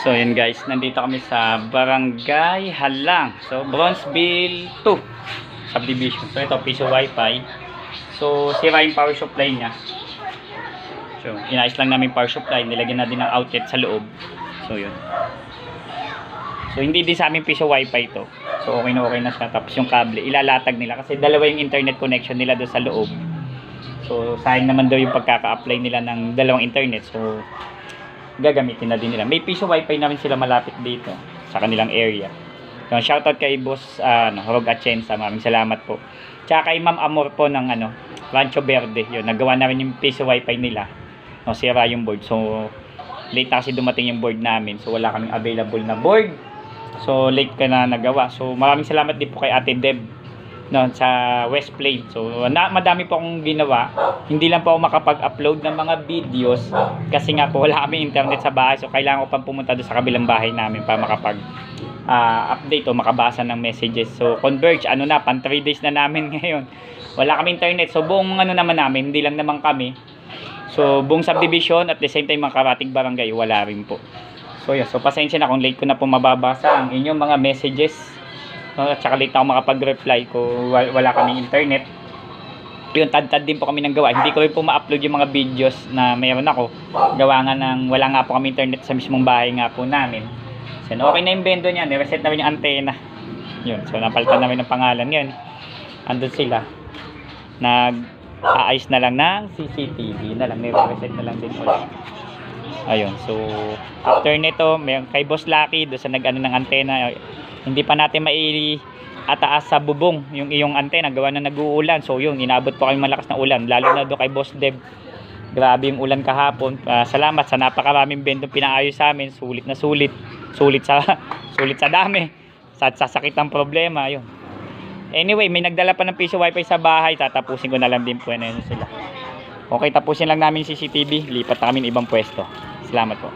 So yun guys, nandito kami sa Barangay Halang. So Bronzeville 2 subdivision. So ito piso wifi. So sira yung power supply niya. So inayos lang namin power supply, nilagyan na din ng outlet sa loob. So yun. So hindi din sa amin piso wifi to. So okay na siya. Tapos yung kable ilalatag nila kasi dalawa yung internet connection nila doon sa loob. So sayang naman daw yung pagkaka-apply nila ng dalawang internet. So gagamitin na din nila. May piso wifi namin sila malapit dito sa kanilang area. So, shoutout kay Boss Rog Atienza. Maraming salamat po. Tsaka kay Ma'am Amor po ng Rancho Verde. Yun, nagawa namin yung piso wifi nila. No, sira yung board. So late na kasi dumating yung board namin. So wala kaming available na board. So late ka na nagawa. So maraming salamat din po kay Ate Deb no, sa West Plain. So madami po akong ginawa. Hindi lang po ako makapag-upload ng mga videos kasi nga po wala kami internet sa bahay. So kailangan ko pang pumunta doon sa kabilang bahay namin para makapag update o makabasa ng messages. So Converge, pan 3 days na namin ngayon. Wala kami internet. So buong naman namin, hindi lang naman kami. So buong subdivision at the same time mga karating barangay, wala rin po. So yeah, so pasensya na kung late ko na po mababasa ang inyong mga messages. At saka late na ako makapag-reply ko wala kaming internet. Yun, tad-tad din po kami ng gawa. Hindi ko rin po ma-upload yung mga videos na mayroon ako. Gawa nga ng wala nga po kami internet sa mismong bahay nga po namin. So okay na yung bendo niya. Nireset namin yung antena. Yun, so napalitan namin ng pangalan. Yun, andun sila. Nag-aayos na lang ng CCTV na lang. Nireset na lang din ulit. Ayun, so after nito, may kay Boss Lucky doon sa nag-ano ng antena. Hindi pa natin ataas sa bubong yung iyong antena, gawa na nag-uulan. So yun, inabot po kami malakas na ulan, lalo na do kay Boss Deb. Grabe yung ulan kahapon. Salamat sa napakaraming bendong pinaayos sa amin. Sulit na sulit. Sulit sa dami. Sa sakit ng problema, yun. Anyway, may nagdala pa ng piso wifi sa bahay. Tatapusin ko na lang din po na yun sila. Okay, tapusin lang namin CCTV. Lipat na kami ng ibang pwesto. Salamat po.